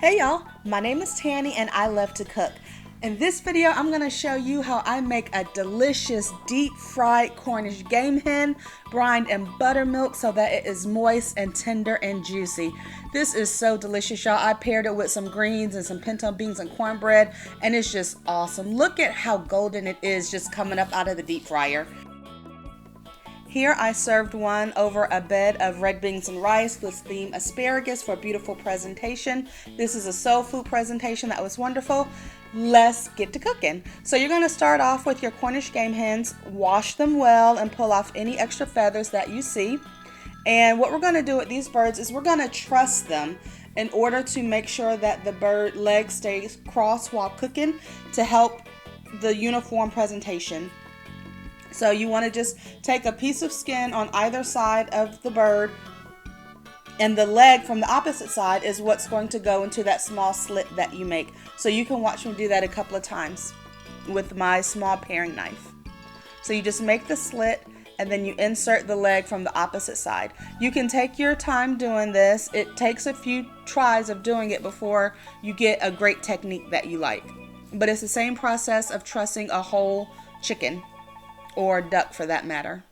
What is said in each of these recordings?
Hey y'all, my name is Tanny and I love to cook. In this video, I'm going to show you how I make a delicious deep fried Cornish game hen, brined in buttermilk so that it is moist and tender and juicy. This is so delicious, y'all. I paired it with some greens and some pinto beans and cornbread, and it's just awesome. Look at how golden it is just coming up out of the deep fryer. Here I served one over a bed of red beans and rice with steamed asparagus for a beautiful presentation. This is a soul food presentation that was wonderful. Let's get to cooking. So you're going to start off with your Cornish game hens, wash them well and pull off any extra feathers that you see. And what we're going to do with these birds is we're going to truss them in order to make sure that the bird leg stays crossed while cooking to help the uniform presentation. So you want to just take a piece of skin on either side of the bird, and the leg from the opposite side is what's going to go into that small slit that you make. So you can watch me do that a couple of times with my small paring knife. So you just make the slit and then you insert the leg from the opposite side. You can take your time doing this. It takes a few tries of doing it before you get a great technique that you like. But it's the same process of trussing a whole chicken or duck for that matter.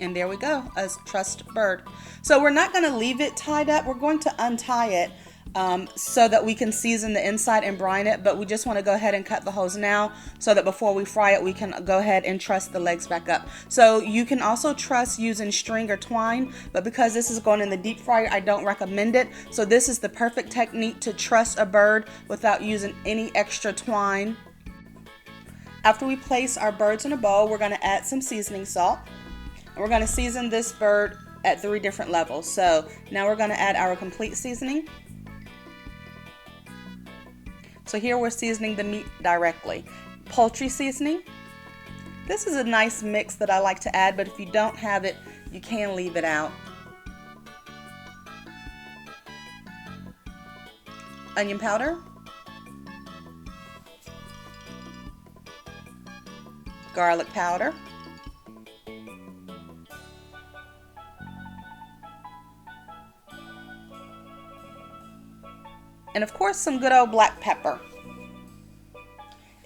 And there we go, a trussed bird. So we're not going to leave it tied up. We're going to untie it so that we can season the inside and brine it, but we just want to go ahead and cut the holes now so that before we fry it we can go ahead and truss the legs back up. So you can also truss using string or twine, but because this is going in the deep fryer, I don't recommend it. So this is the perfect technique to truss a bird without using any extra twine. After we place our birds in a bowl, we're going to add some seasoning salt, and we're going to season this bird at 3 different levels. So now we're going to add our complete seasoning. So here we're seasoning the meat directly. Poultry seasoning. This is a nice mix that I like to add, but if you don't have it, you can leave it out. Onion powder. Garlic powder. And of course some good old black pepper.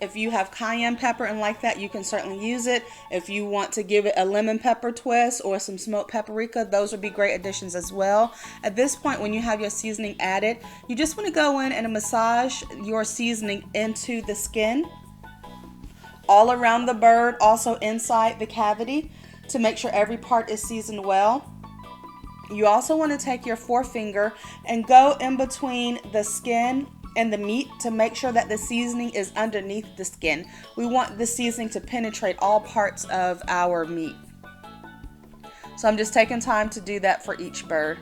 If you have cayenne pepper and like that, you can certainly use it. If you want to give it a lemon pepper twist or some smoked paprika, those would be great additions as well. At this point, when you have your seasoning added, you just want to go in and massage your seasoning into the skin, all around the bird, also inside the cavity, to make sure every part is seasoned well. You also want to take your forefinger and go in between the skin and the meat to make sure that the seasoning is underneath the skin. We want the seasoning to penetrate all parts of our meat. So I'm just taking time to do that for each bird.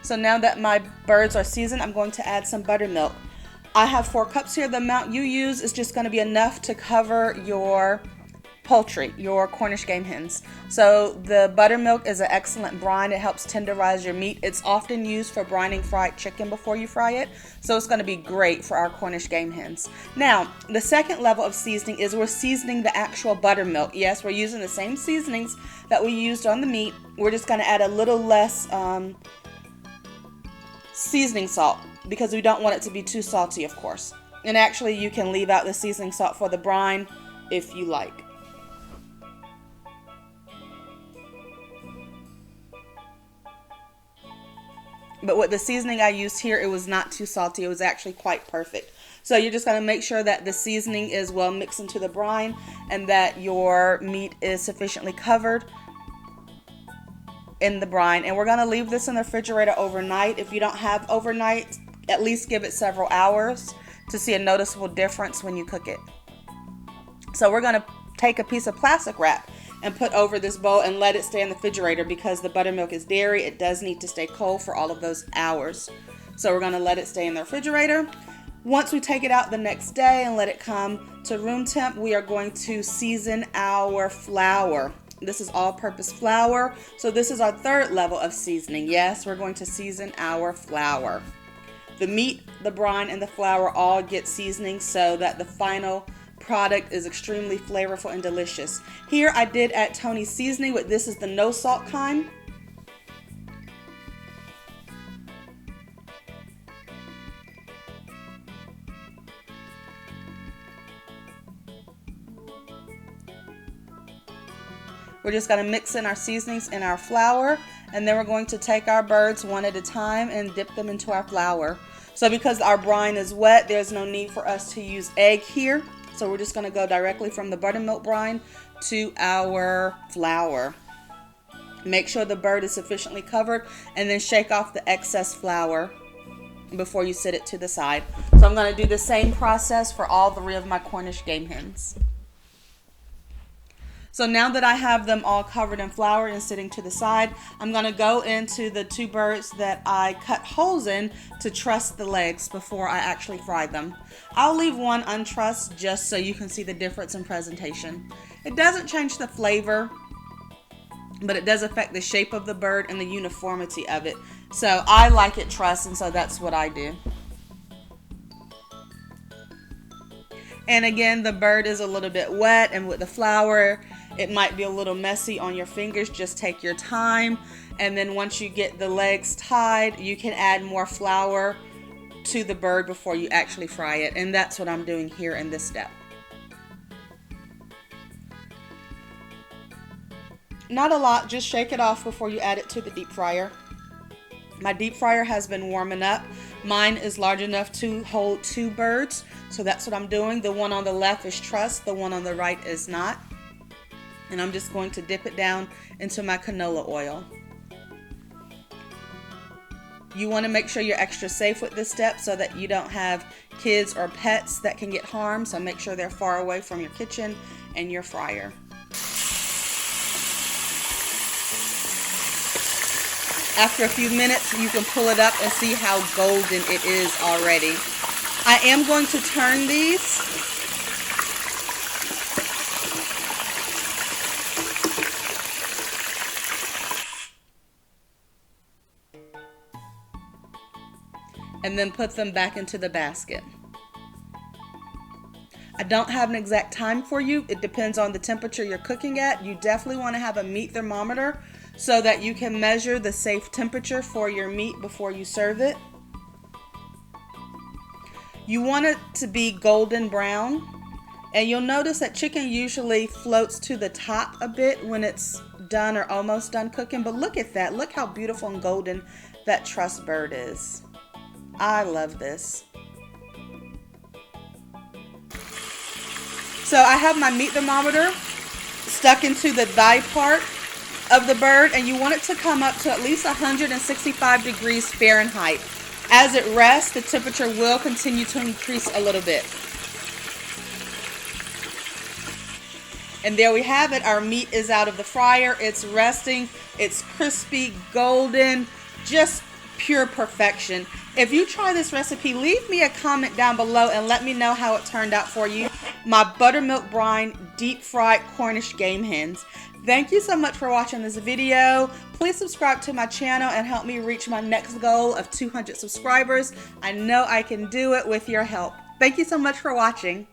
So now that my birds are seasoned, I'm going to add some buttermilk. I have 4 cups here. The amount you use is just going to be enough to cover your poultry, your Cornish game hens. So the buttermilk is an excellent brine. It helps tenderize your meat. It's often used for brining fried chicken before you fry it. So it's going to be great for our Cornish game hens. Now, the second level of seasoning is we're seasoning the actual buttermilk. Yes, we're using the same seasonings that we used on the meat. We're just going to add a little less seasoning salt because we don't want it to be too salty, of course. And actually you can leave out the seasoning salt for the brine if you like. But with the seasoning I used here, it was not too salty. It was actually quite perfect. So you're just going to make sure that the seasoning is well mixed into the brine and that your meat is sufficiently covered in the brine. And we're going to leave this in the refrigerator overnight. If you don't have overnight, at least give it several hours to see a noticeable difference when you cook it. So we're going to take a piece of plastic wrap and put over this bowl and let it stay in the refrigerator because the buttermilk is dairy. It does need to stay cold for all of those hours. So we're going to let it stay in the refrigerator. Once we take it out the next day and let it come to room temp, we are going to season our flour. This is all-purpose flour. So this is our third level of seasoning. Yes, we're going to season our flour. The meat, the brine, and the flour all get seasoning so that the final product is extremely flavorful and delicious. Here I did add Tony's seasoning, but this is the no salt kind. We're just going to mix in our seasonings in our flour, and then we're going to take our birds one at a time and dip them into our flour. So because our brine is wet, there's no need for us to use egg here. So we're just going to go directly from the buttermilk brine to our flour. Make sure the bird is sufficiently covered and then shake off the excess flour before you set it to the side. So I'm going to do the same process for all 3 of my Cornish game hens. So now that I have them all covered in flour and sitting to the side, I'm going to go into the 2 birds that I cut holes in to truss the legs before I actually fry them. I'll leave one untrussed just so you can see the difference in presentation. It doesn't change the flavor, but it does affect the shape of the bird and the uniformity of it. So I like it trussed, and so that's what I do. And again, the bird is a little bit wet, and with the flour, it might be a little messy on your fingers. Just take your time, and then once you get the legs tied, you can add more flour to the bird before you actually fry it. And that's what I'm doing here in this step. Not a lot, just shake it off before you add it to the deep fryer. My deep fryer has been warming up. Mine is large enough to hold 2 birds, so that's what I'm doing. The one on the left is trussed, the one on the right is not. And I'm just going to dip it down into my canola oil. You want to make sure you're extra safe with this step so that you don't have kids or pets that can get harmed, so make sure they're far away from your kitchen and your fryer. After a few minutes, you can pull it up and see how golden it is already. I am going to turn these. And then put them back into the basket. I don't have an exact time for you. It depends on the temperature you're cooking at. You definitely want to have a meat thermometer so that you can measure the safe temperature for your meat before you serve it. You want it to be golden brown, and you'll notice that chicken usually floats to the top a bit when it's done or almost done cooking, but look at that. Look how beautiful and golden that trussed bird is. I love this. So I have my meat thermometer stuck into the thigh part of the bird, and you want it to come up to at least 165 degrees Fahrenheit. As it rests, the temperature will continue to increase a little bit. And there we have it. Our meat is out of the fryer. It's resting. It's crispy, golden, just pure perfection. If you try this recipe, leave me a comment down below and let me know how it turned out for you. My buttermilk brine deep fried Cornish game hens. Thank you so much for watching this video. Please subscribe to my channel and help me reach my next goal of 200 subscribers. I know I can do it with your help. Thank you so much for watching.